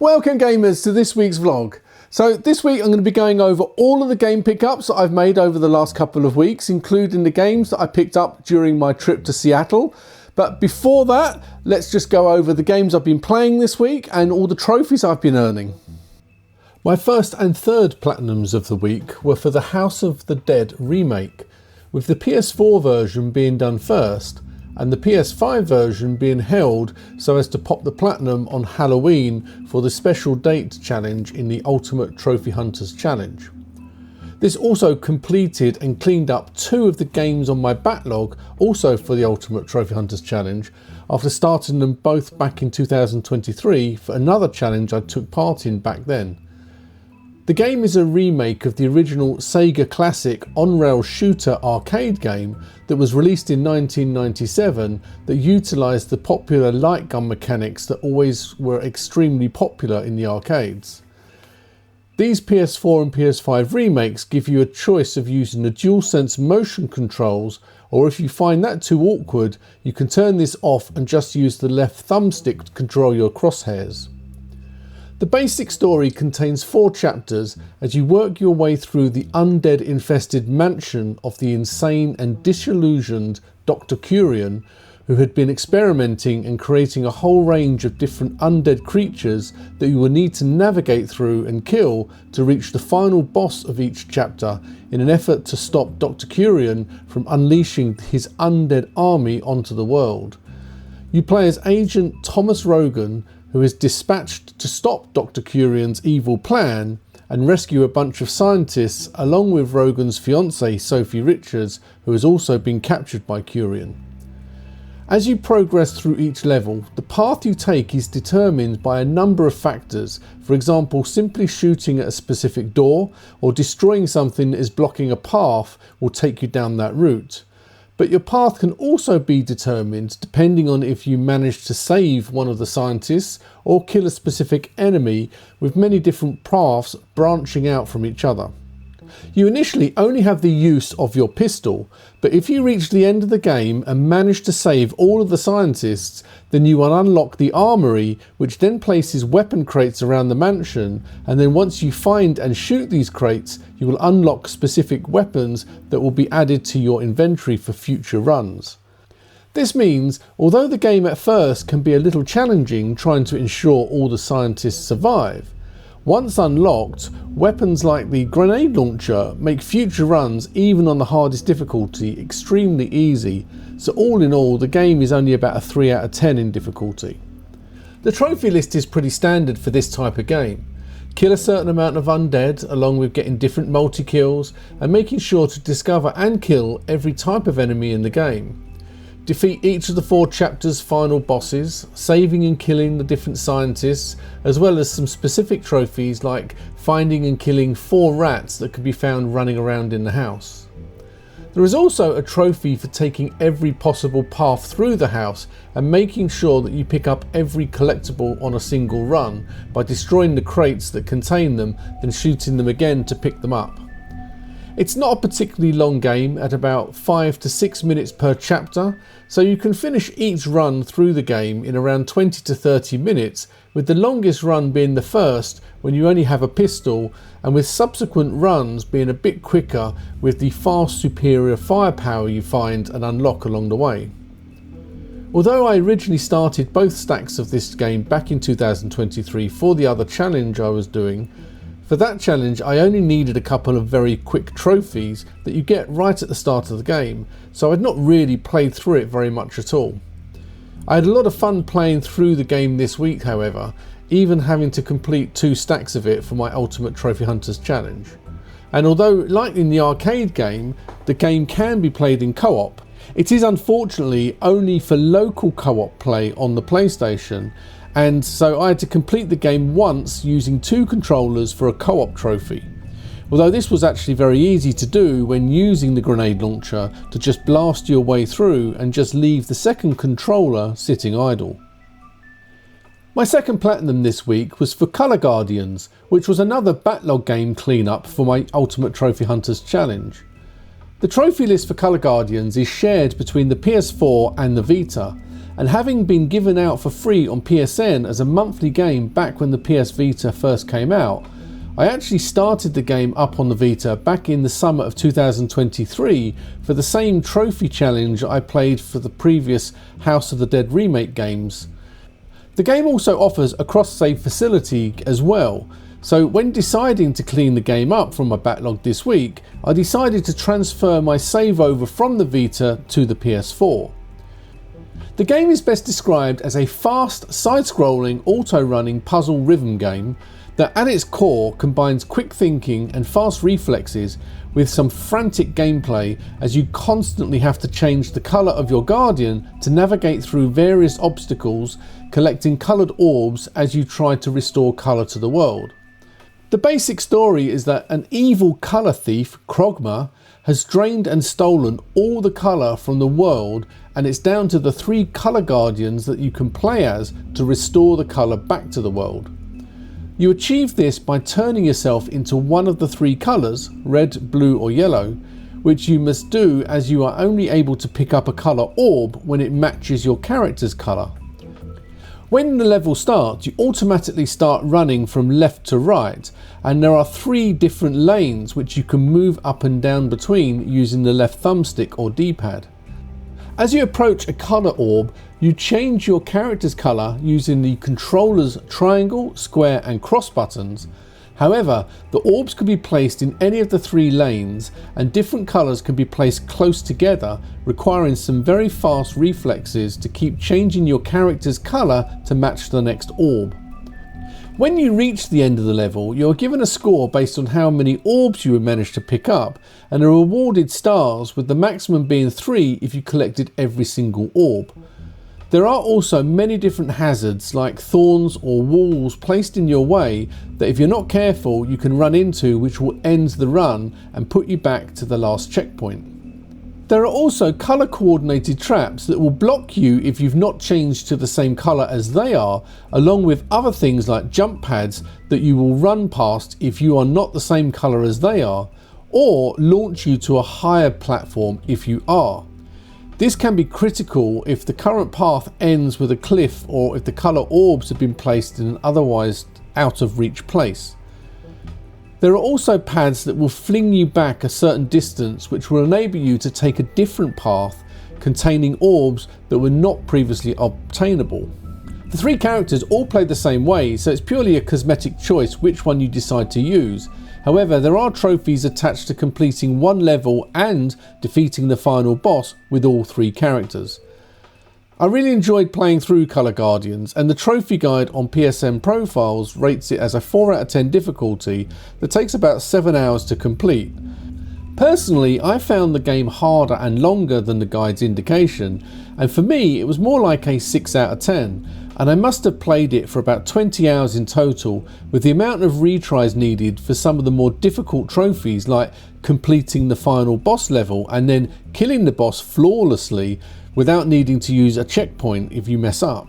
Welcome gamers to this week's vlog. So this week I'm going to be going over all of the game pickups that I've made over the last couple of weeks, including the games that I picked up during my trip to Seattle. But before that, let's just go over the games I've been playing this week and all the trophies I've been earning. My first and third platinums of the week were for the House of the Dead remake, with the PS4 version being done first and the PS5 version being held so as to pop the platinum on Halloween for the special date challenge in the Ultimate Trophy Hunters Challenge. This also completed and cleaned up two of the games on my backlog, also for the Ultimate Trophy Hunters Challenge, after starting them both back in 2023 for another challenge I took part in back then. The game is a remake of the original Sega classic on-rail shooter arcade game that was released in 1997 that utilised the popular light gun mechanics that always were extremely popular in the arcades. These PS4 and PS5 remakes give you a choice of using the DualSense motion controls, or if you find that too awkward, you can turn this off and just use the left thumbstick to control your crosshairs. The basic story contains 4 chapters as you work your way through the undead-infested mansion of the insane and disillusioned Dr. Curian, who had been experimenting and creating a whole range of different undead creatures that you will need to navigate through and kill to reach the final boss of each chapter in an effort to stop Dr. Curian from unleashing his undead army onto the world. You play as Agent Thomas Rogan, who is dispatched to stop Dr. Curian's evil plan and rescue a bunch of scientists along with Rogan's fiancée Sophie Richards, who has also been captured by Curian. As you progress through each level, the path you take is determined by a number of factors. For example, simply shooting at a specific door or destroying something that is blocking a path will take you down that route. But your path can also be determined depending on if you manage to save one of the scientists or kill a specific enemy, with many different paths branching out from each other. You initially only have the use of your pistol, but if you reach the end of the game and manage to save all of the scientists, then you will unlock the armory, which then places weapon crates around the mansion, and then once you find and shoot these crates, you will unlock specific weapons that will be added to your inventory for future runs. This means, although the game at first can be a little challenging trying to ensure all the scientists survive, once unlocked, weapons like the grenade launcher make future runs, even on the hardest difficulty, extremely easy, so all in all the game is only about a 3 out of 10 in difficulty. The trophy list is pretty standard for this type of game. Kill a certain amount of undead along with getting different multi-kills and making sure to discover and kill every type of enemy in the game. Defeat each of the 4 chapters' final bosses, saving and killing the different scientists, as well as some specific trophies like finding and killing 4 rats that could be found running around in the house. There is also a trophy for taking every possible path through the house and making sure that you pick up every collectible on a single run by destroying the crates that contain them, then shooting them again to pick them up. It's not a particularly long game at about 5 to 6 minutes per chapter, so you can finish each run through the game in around 20 to 30 minutes, with the longest run being the first when you only have a pistol, and with subsequent runs being a bit quicker with the far superior firepower you find and unlock along the way. Although I originally started both stacks of this game back in 2023 for the other challenge I was doing, for that challenge I only needed a couple of very quick trophies that you get right at the start of the game, so I'd not really played through it very much at all. I had a lot of fun playing through the game this week, however, even having to complete 2 stacks of it for my Ultimate Trophy Hunters Challenge. And although, like in the arcade game, the game can be played in co-op, it is unfortunately only for local co-op play on the PlayStation, and so I had to complete the game once using 2 controllers for a co-op trophy. Although this was actually very easy to do when using the grenade launcher to just blast your way through and just leave the second controller sitting idle. My second platinum this week was for Color Guardians, which was another backlog game cleanup for my Ultimate Trophy Hunters Challenge. The trophy list for Color Guardians is shared between the PS4 and the Vita, and having been given out for free on PSN as a monthly game back when the PS Vita first came out, I actually started the game up on the Vita back in the summer of 2023 for the same trophy challenge I played for the previous House of the Dead remake games. The game also offers a cross-save facility as well, so when deciding to clean the game up from my backlog this week, I decided to transfer my save over from the Vita to the PS4. The game is best described as a fast, side-scrolling, auto-running puzzle rhythm game that at its core combines quick thinking and fast reflexes with some frantic gameplay, as you constantly have to change the colour of your Guardian to navigate through various obstacles, collecting coloured orbs as you try to restore colour to the world. The basic story is that an evil colour thief, Krogma, has drained and stolen all the colour from the world, and it's down to the 3 colour guardians that you can play as to restore the colour back to the world. You achieve this by turning yourself into one of the 3 colours, red, blue or yellow, which you must do as you are only able to pick up a colour orb when it matches your character's colour. When the level starts, you automatically start running from left to right, and there are 3 different lanes which you can move up and down between using the left thumbstick or D-pad. As you approach a colour orb, you change your character's colour using the controller's triangle, square and cross buttons. However, the orbs can be placed in any of the 3 lanes, and different colours can be placed close together, requiring some very fast reflexes to keep changing your character's colour to match the next orb. When you reach the end of the level, you are given a score based on how many orbs you have managed to pick up, and are awarded stars, with the maximum being 3 if you collected every single orb. There are also many different hazards like thorns or walls placed in your way that if you're not careful you can run into, which will end the run and put you back to the last checkpoint. There are also colour coordinated traps that will block you if you've not changed to the same colour as they are, along with other things like jump pads that you will run past if you are not the same colour as they are, or launch you to a higher platform if you are. This can be critical if the current path ends with a cliff, or if the colour orbs have been placed in an otherwise out of reach place. There are also pads that will fling you back a certain distance, which will enable you to take a different path containing orbs that were not previously obtainable. The 3 characters all play the same way, so it's purely a cosmetic choice which one you decide to use. However, there are trophies attached to completing one level and defeating the final boss with all 3 characters. I really enjoyed playing through Colour Guardians, and the trophy guide on PSN Profiles rates it as a 4 out of 10 difficulty that takes about 7 hours to complete. Personally, I found the game harder and longer than the guide's indication, and for me it was more like a 6 out of 10. And I must have played it for about 20 hours in total, with the amount of retries needed for some of the more difficult trophies like completing the final boss level and then killing the boss flawlessly without needing to use a checkpoint if you mess up.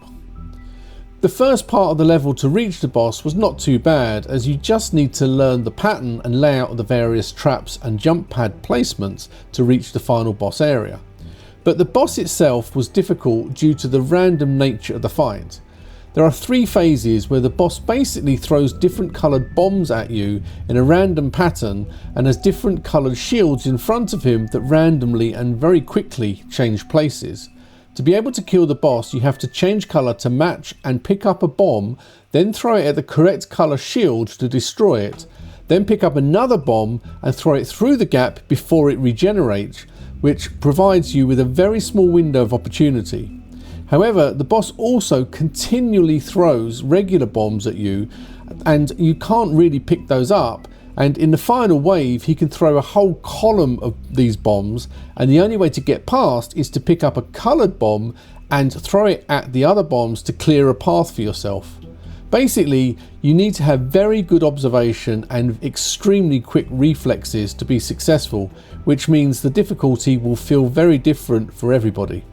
The first part of the level to reach the boss was not too bad, as you just need to learn the pattern and layout of the various traps and jump pad placements to reach the final boss area. But the boss itself was difficult due to the random nature of the fight. There are 3 phases where the boss basically throws different coloured bombs at you in a random pattern and has different coloured shields in front of him that randomly and very quickly change places. To be able to kill the boss, you have to change colour to match and pick up a bomb, then throw it at the correct colour shield to destroy it, then pick up another bomb and throw it through the gap before it regenerates, which provides you with a very small window of opportunity. However, the boss also continually throws regular bombs at you, and you can't really pick those up, and in the final wave he can throw a whole column of these bombs, and the only way to get past is to pick up a coloured bomb and throw it at the other bombs to clear a path for yourself. Basically, you need to have very good observation and extremely quick reflexes to be successful, which means the difficulty will feel very different for everybody.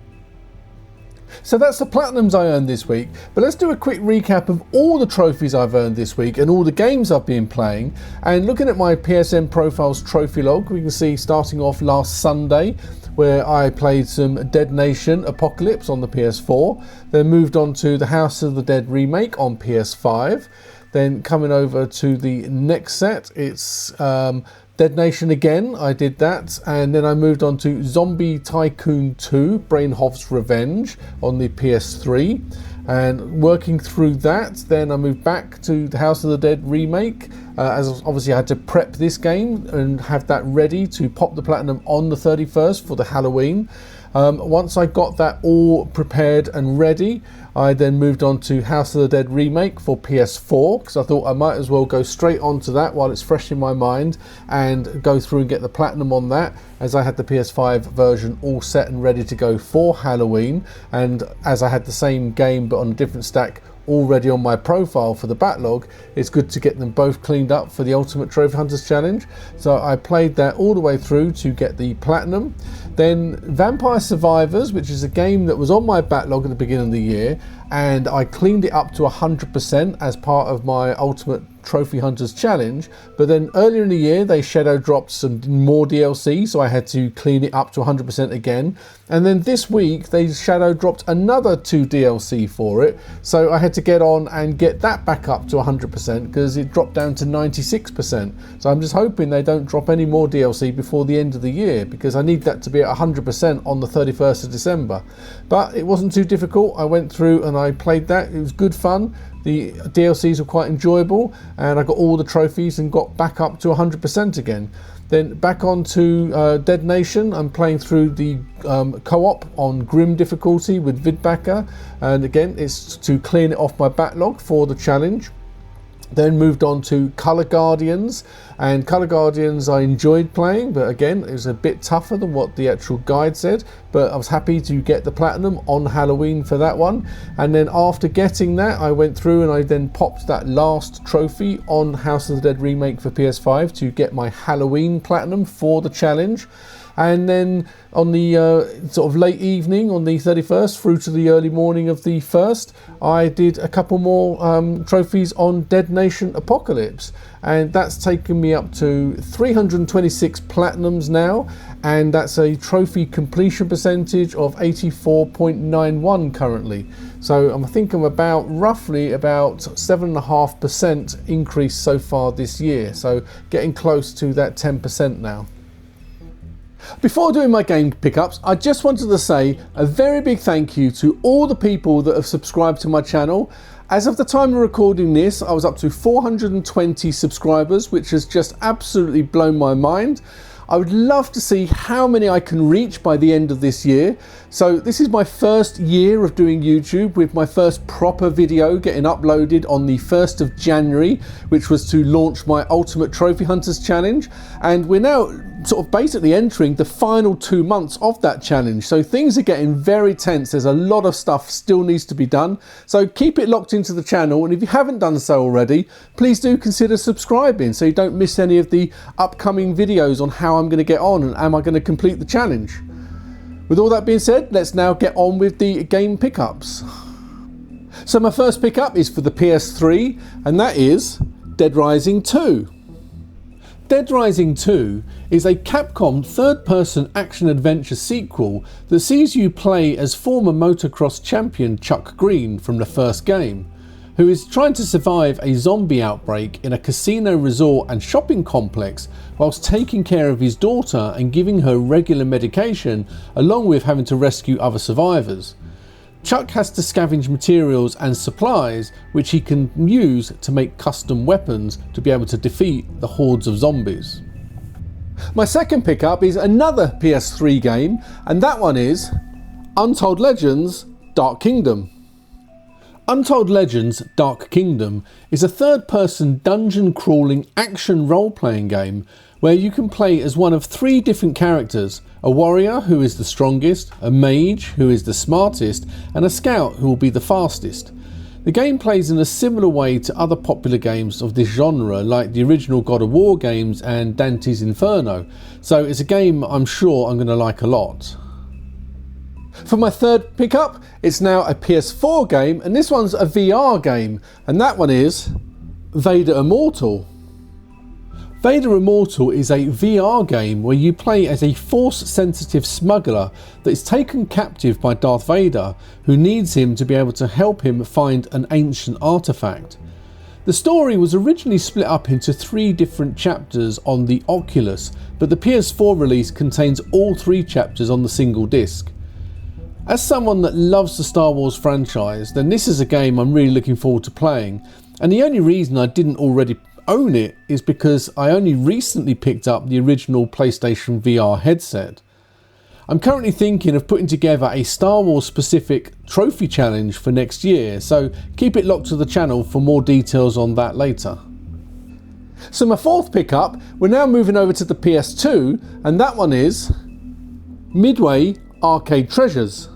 So that's the platinums I earned this week, but let's do a quick recap of all the trophies I've earned this week and all the games I've been playing. And looking at my PSN Profiles trophy log, we can see starting off last Sunday where I played some Dead Nation Apocalypse on the PS4, then moved on to the House of the Dead remake on PS5, then coming over to the next set, it's Dead Nation again, I did that, and then I moved on to Zombie Tycoon 2, Brainhoff's Revenge on the PS3, and working through that, then I moved back to the House of the Dead remake, as obviously I had to prep this game and have that ready to pop the platinum on the 31st for the Halloween. Once I got that all prepared and ready, I then moved on to House of the Dead remake for PS4 because I thought I might as well go straight onto that while it's fresh in my mind and go through and get the platinum on that, as I had the PS5 version all set and ready to go for Halloween, and as I had the same game but on a different stack already on my profile for the backlog, it's good to get them both cleaned up for the Ultimate Trophy Hunters Challenge. So I played that all the way through to get the platinum. Then Vampire Survivors, which is a game that was on my backlog at the beginning of the year, and I cleaned it up to 100% as part of my Ultimate Trophy Hunters Challenge, but then earlier in the year they shadow dropped some more DLC, so I had to clean it up to 100% again, and then this week they shadow dropped another 2 DLC for it, so I had to get on and get that back up to 100% because it dropped down to 96%. So I'm just hoping they don't drop any more DLC before the end of the year, because I need that to be at 100% on the 31st of December. But it wasn't too difficult. I went through and I played that. It was good fun. The DLCs were quite enjoyable, and I got all the trophies and got back up to 100% again. Then back on to Dead Nation. I'm playing through the co-op on Grim difficulty with Vidbacker, and again it's to clean it off my backlog for the challenge. Then moved on to Colour Guardians, and Colour Guardians I enjoyed playing, but again it was a bit tougher than what the actual guide said, but I was happy to get the platinum on Halloween for that one. And then after getting that, I went through and I then popped that last trophy on House of the Dead remake for PS5 to get my Halloween platinum for the challenge. And then on the sort of late evening on the 31st through to the early morning of the 1st, I did a couple more trophies on Dead Nation Apocalypse, and that's taken me up to 326 platinums now, and that's a trophy completion percentage of 84.91 currently. So I think I'm about roughly about 7.5% increase so far this year, so getting close to that 10% now. Before doing my game pickups, I just wanted to say a very big thank you to all the people that have subscribed to my channel. As of the time of recording this, I was up to 420 subscribers, which has just absolutely blown my mind. I would love to see how many I can reach by the end of this year. So this is my first year of doing YouTube, with my first proper video getting uploaded on the 1st of January, which was to launch my Ultimate Trophy Hunters Challenge. And we're now sort of basically entering the final 2 months of that challenge. So things are getting very tense. There's a lot of stuff still needs to be done. So keep it locked into the channel. And if you haven't done so already, please do consider subscribing so you don't miss any of the upcoming videos on how I'm going to get on and am I going to complete the challenge. With all that being said, let's now get on with the game pickups. So my first pickup is for the PS3, and that is Dead Rising 2. Dead Rising 2 is a Capcom third-person action-adventure sequel that sees you play as former motocross champion Chuck Green from the first game, who is trying to survive a zombie outbreak in a casino resort and shopping complex whilst taking care of his daughter and giving her regular medication, along with having to rescue other survivors. Chuck has to scavenge materials and supplies which he can use to make custom weapons to be able to defeat the hordes of zombies. My second pickup is another PS3 game, and that one is Untold Legends Dark Kingdom. Untold Legends Dark Kingdom is a third-person dungeon-crawling action role-playing game where you can play as one of 3 different characters: a warrior who is the strongest, a mage who is the smartest, and a scout who will be the fastest. The game plays in a similar way to other popular games of this genre, like the original God of War games and Dante's Inferno, so it's a game I'm sure I'm going to like a lot. For my third pickup, it's now a PS4 game, and this one's a VR game, and that one is Vader Immortal. Vader Immortal is a VR game where you play as a Force-sensitive smuggler that is taken captive by Darth Vader, who needs him to be able to help him find an ancient artifact. The story was originally split up into 3 different chapters on the Oculus, but the PS4 release contains all 3 chapters on the single disc. As someone that loves the Star Wars franchise, then this is a game I'm really looking forward to playing, and the only reason I didn't already own it is because I only recently picked up the original PlayStation VR headset. I'm currently thinking of putting together a Star Wars specific trophy challenge for next year, so keep it locked to the channel for more details on that later. So my fourth pickup, we're now moving over to the PS2, and that one is Midway Arcade Treasures.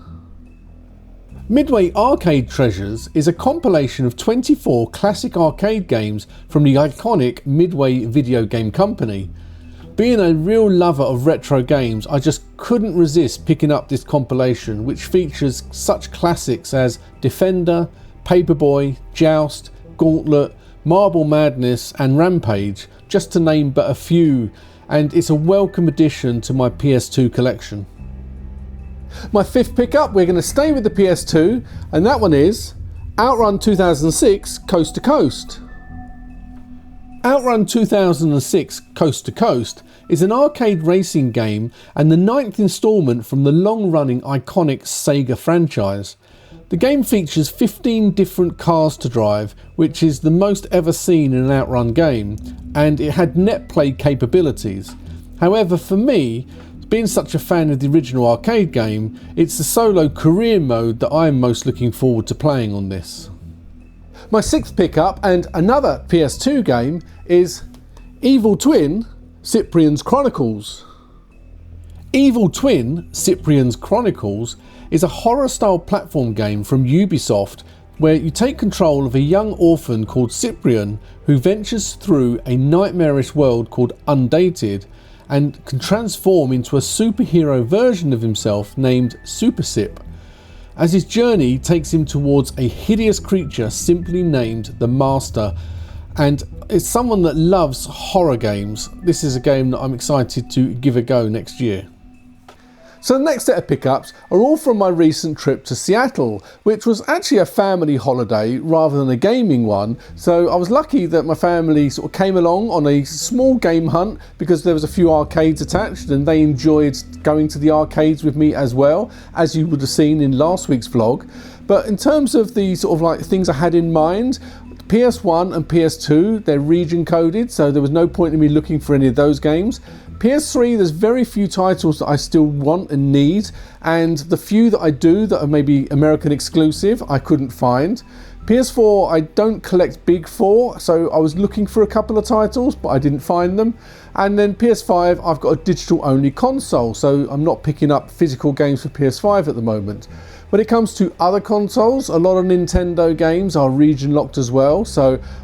Midway Arcade Treasures is a compilation of 24 classic arcade games from the iconic Midway video game company. Being a real lover of retro games, I just couldn't resist picking up this compilation, which features such classics as Defender, Paperboy, Joust, Gauntlet, Marble Madness and Rampage, just to name but a few, and it's a welcome addition to my PS2 collection. My fifth pickup, we're going to stay with the PS2, and that one is Outrun 2006 Coast to Coast. Outrun 2006 Coast to Coast is an arcade racing game and the 9th instalment from the long-running iconic Sega franchise. The game features 15 different cars to drive, which is the most ever seen in an Outrun game, and it had net play capabilities. However, for me, being such a fan of the original arcade game, it's the solo career mode that I am most looking forward to playing on this. My sixth pickup, and another PS2 game, is Evil Twin Cyprian's Chronicles. Evil Twin Cyprian's Chronicles is a horror-style platform game from Ubisoft where you take control of a young orphan called Cyprian who ventures through a nightmarish world called Undated and can transform into a superhero version of himself named Super Cip, as his journey takes him towards a hideous creature simply named the Master. And as someone that loves horror games, this is a game that I'm excited to give a go next year. So the next set of pickups are all from my recent trip to Seattle, which was actually a family holiday rather than a gaming one. So I was lucky that my family sort of came along on a small game hunt because there was a few arcades attached and they enjoyed going to the arcades with me as well, as you would have seen in last week's vlog. But in terms of the sort of like things I had in mind, PS1 and PS2, they're region coded, so there was no point in me looking for any of those games. PS3, there's very few titles that I still want and need, and the few that I do that are maybe American exclusive, I couldn't find. PS4, I don't collect big for, so I was looking for a couple of titles, but I didn't find them. And then PS5, I've got a digital only console, so I'm not picking up physical games for PS5 at the moment. When it comes to other consoles, a lot of Nintendo games are region locked as well,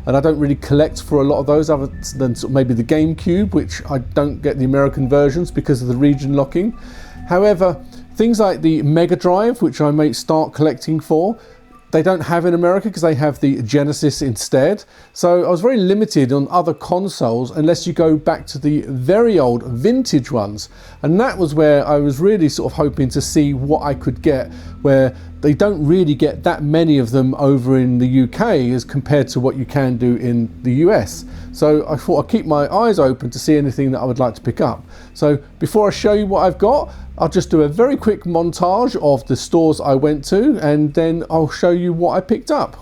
and I don't really collect for a lot of those other than sort of maybe the GameCube, which I don't get the American versions because of the region locking. However, things like the Mega Drive, which I may start collecting for, they don't have in America because they have the Genesis instead. So I was very limited on other consoles unless you go back to the very old vintage ones. And that was where I was really sort of hoping to see what I could get, where they don't really get that many of them over in the UK as compared to what you can do in the US. So I thought I'd keep my eyes open to see anything that I would like to pick up. So before I show you what I've got, I'll just do a very quick montage of the stores I went to and then I'll show you what I picked up.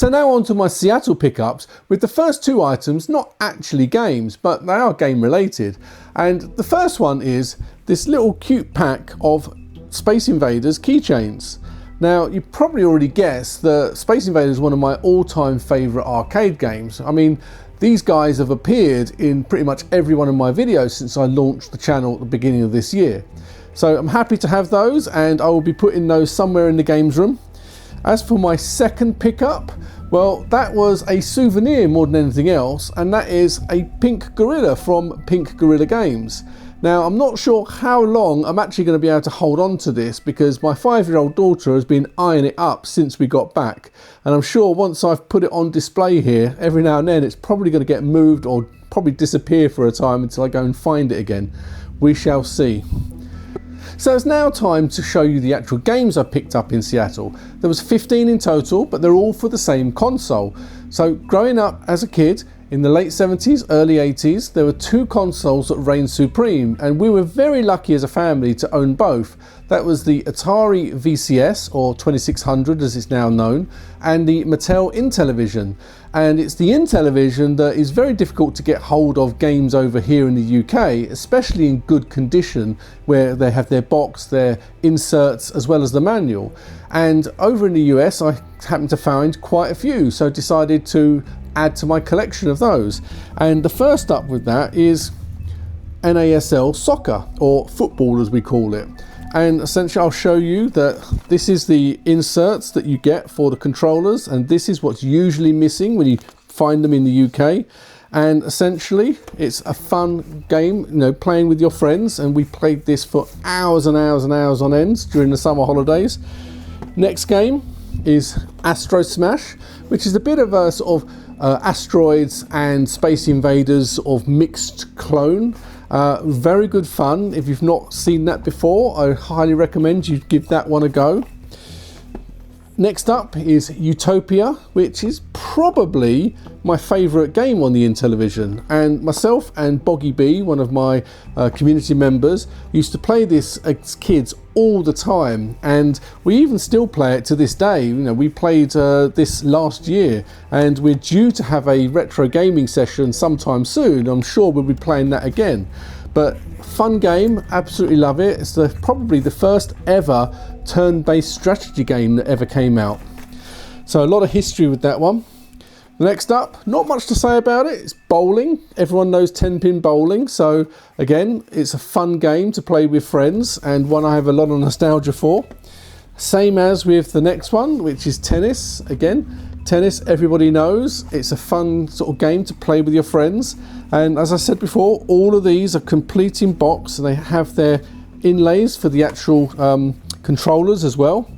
So now on to my Seattle pickups, with the first two items not actually games, but they are game related. And the first one is this little cute pack of Space Invaders keychains. Now, you probably already guessed that Space Invaders is one of my all-time favourite arcade games. I mean, these guys have appeared in pretty much every one of my videos since I launched the channel at the beginning of this year. So I'm happy to have those, and I will be putting those somewhere in the games room. As for my second pickup, well, that was a souvenir more than anything else, and that is a pink gorilla from Pink Gorilla Games. Now, I'm not sure how long I'm actually going to be able to hold on to this, because my 5-year-old daughter has been eyeing it up since we got back. And I'm sure once I've put it on display here, every now and then it's probably going to get moved or probably disappear for a time until I go and find it again. We shall see. So it's now time to show you the actual games I picked up in Seattle. There was 15 in total, but they're all for the same console. So growing up as a kid, in the late 70s, early 80s, there were two consoles that reigned supreme, and we were very lucky as a family to own both. That was the Atari VCS, or 2600 as it's now known, and the Mattel Intellivision. And it's the Intellivision that is very difficult to get hold of games over here in the UK, especially in good condition, where they have their box, their inserts, as well as the manual. And over in the US, I happened to find quite a few, so decided to add to my collection of those. And the first up with that is NASL Soccer, or football as we call it. And essentially I'll show you that this is the inserts that you get for the controllers, and this is what's usually missing when you find them in the UK. And essentially it's a fun game, you know, playing with your friends, and we played this for hours and hours and hours on end during the summer holidays. Next game is Astro Smash, which is a bit of a sort of asteroids and Space Invaders of mixed clone. Very good fun. If you've not seen that before, I highly recommend you give that one a go. Next up is Utopia, which is probably my favourite game on the Intellivision, and myself and Boggy B, one of my community members, used to play this as kids all the time, and we even still play it to this day. You know, we played this last year, and we're due to have a retro gaming session sometime soon. I'm sure we'll be playing that again. But fun game, absolutely love it. It's probably the first ever turn-based strategy game that ever came out. So a lot of history with that one. Next up, not much to say about it, it's bowling. Everyone knows 10-pin bowling, so again, it's a fun game to play with friends, and one I have a lot of nostalgia for. Same as with the next one, which is tennis. Again, tennis, everybody knows. It's a fun sort of game to play with your friends. And as I said before, all of these are complete in box, and they have their inlays for the actual controllers as well.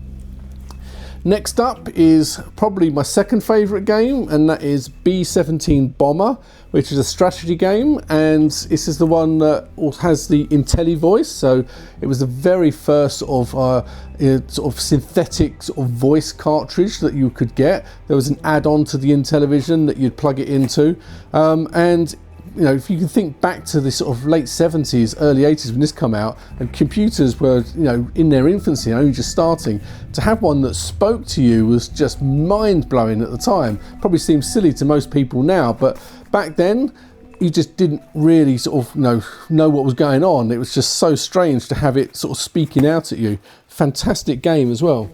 Next up is probably my second favourite game, and that is B-17 Bomber, which is a strategy game, and this is the one that has the IntelliVoice. So it was the very first sort of synthetic sort of voice cartridge that you could get. There was an add-on to the Intellivision that you'd plug it into, and you know, if you can think back to the sort of late 70s, early 80s when this came out, and computers were, you know, in their infancy, only just starting, to have one that spoke to you was just mind-blowing at the time. Probably seems silly to most people now, but back then you just didn't really sort of know what was going on. It was just so strange to have it sort of speaking out at you. Fantastic game as well.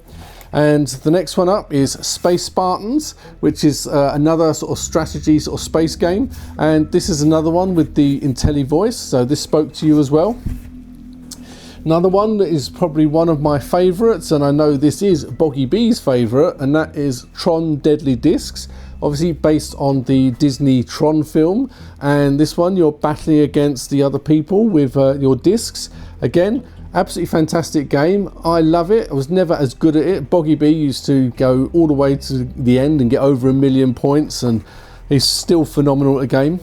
And the next one up is Space Spartans, which is another sort of strategy sort of space game, and this is another one with the IntelliVoice, so this spoke to you as well. Another one that is probably one of my favourites, and I know this is Boggy B's favourite, and that is Tron Deadly Discs, obviously based on the Disney Tron film. And this one you're battling against the other people with your discs. Again, absolutely fantastic game. I love it. I was never as good at it. Boggy B used to go all the way to the end and get over 1 million points, and he's still phenomenal at the game.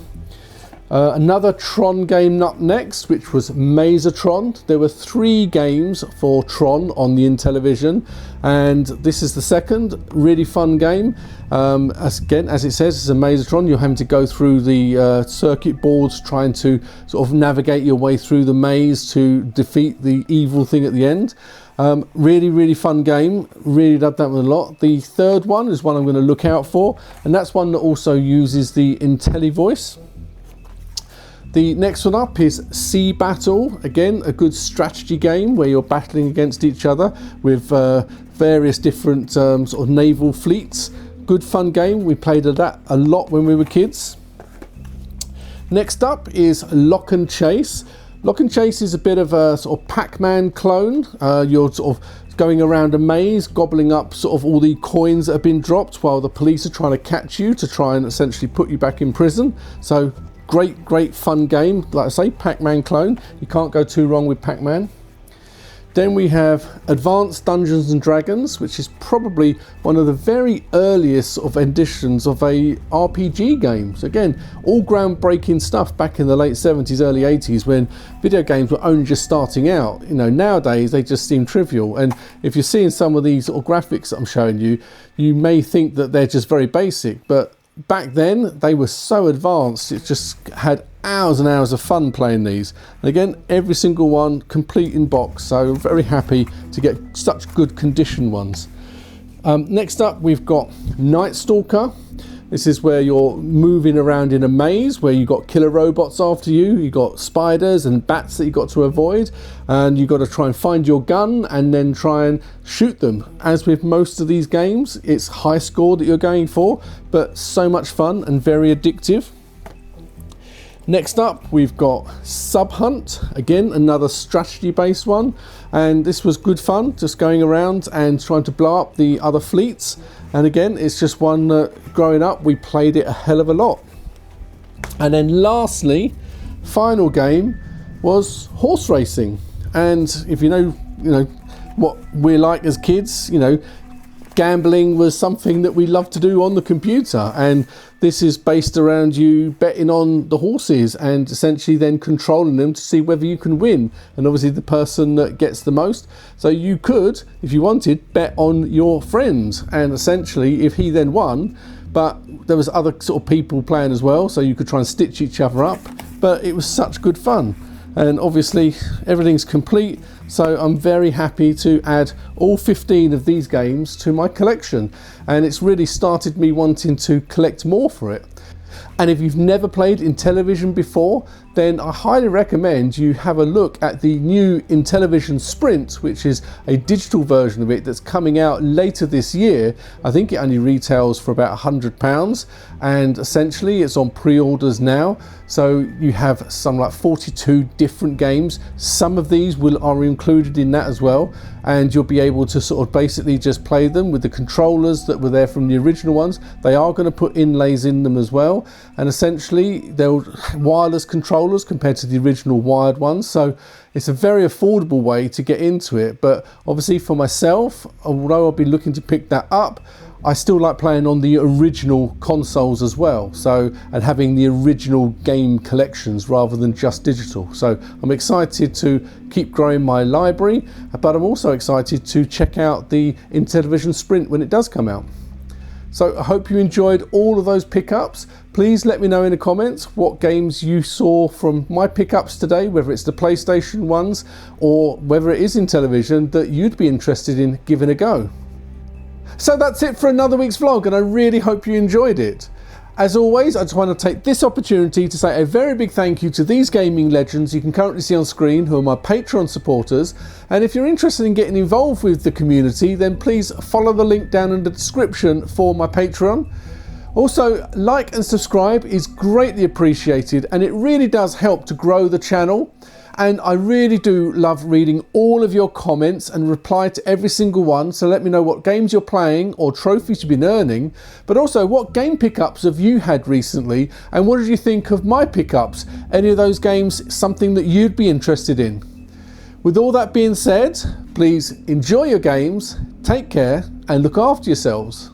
Another Tron game up next, which was Tron. There were 3 games for Tron on the Intellivision, and this is the second. Really fun game. As it says, it's a Tron. You're having to go through the circuit boards, trying to sort of navigate your way through the maze to defeat the evil thing at the end. Really fun game. Really loved that one a lot. The third one is one I'm going to look out for, and that's one that also uses the Intellivoice. The next one up is Sea Battle. Again, a good strategy game where you're battling against each other with various different sort of naval fleets. Good fun game. We played that a lot when we were kids. Next up is Lock and Chase. Lock and Chase is a bit of a sort of Pac-Man clone. You're sort of going around a maze, gobbling up sort of all the coins that have been dropped while the police are trying to catch you to try and essentially put you back in prison. So great fun game. Like I say, Pac-Man clone. You can't go too wrong with Pac-Man. Then we have Advanced Dungeons and Dragons, which is probably one of the very earliest sort of editions of a RPG game. So again, all groundbreaking stuff back in the late 70s, early 80s, when video games were only just starting out. You know, nowadays they just seem trivial. And if you're seeing some of these sort of graphics that I'm showing you, you may think that they're just very basic, but back then they were so advanced. It just had hours and hours of fun playing these, and again, every single one complete in box, so very happy to get such good condition ones. Next up we've got Night Stalker. This is where you're moving around in a maze where you've got killer robots after you, you've got spiders and bats that you've got to avoid, and you've got to try and find your gun and then try and shoot them. As with most of these games, it's high score that you're going for, but so much fun and very addictive. Next up we've got Sub Hunt, again another strategy based one, and this was good fun, just going around and trying to blow up the other fleets. And again, it's just one that growing up we played it a hell of a lot. And then lastly, final game was horse racing. And if you know what we're like as kids, you know, gambling was something that we loved to do on the computer, and this is based around you betting on the horses and essentially then controlling them to see whether you can win, and obviously the person that gets the most. So you could, if you wanted, bet on your friend, and essentially if he then won, but there was other sort of people playing as well, so you could try and stitch each other up. But it was such good fun, and obviously everything's complete. So I'm very happy to add all 15 of these games to my collection, and it's really started me wanting to collect more for it. And if you've never played Intellivision before, then I highly recommend you have a look at the new Intellivision Sprint, which is a digital version of it that's coming out later this year. I think it only retails for about £100, and essentially it's on pre-orders now. So you have some like 42 different games. Some of these are included in that as well, and you'll be able to sort of basically just play them with the controllers that were there from the original ones. They are going to put inlays in them as well, and essentially they're wireless controllers compared to the original wired ones, so it's a very affordable way to get into it. But obviously for myself, although I'll be looking to pick that up, I still like playing on the original consoles as well, so, and having the original game collections rather than just digital. So I'm excited to keep growing my library, but I'm also excited to check out the Intellivision Sprint when it does come out. So I hope you enjoyed all of those pickups. Please let me know in the comments what games you saw from my pickups today, whether it's the PlayStation ones or whether it is Intellivision that you'd be interested in giving a go. So that's it for another week's vlog, and I really hope you enjoyed it. As always, I just want to take this opportunity to say a very big thank you to these gaming legends you can currently see on screen, who are my Patreon supporters. And if you're interested in getting involved with the community, then please follow the link down in the description for my Patreon. Also, like and subscribe is greatly appreciated, and it really does help to grow the channel. And I really do love reading all of your comments and reply to every single one. So let me know what games you're playing or trophies you've been earning, but also what game pickups have you had recently, and what did you think of my pickups? Any of those games something that you'd be interested in? With all that being said, please enjoy your games, take care, and look after yourselves.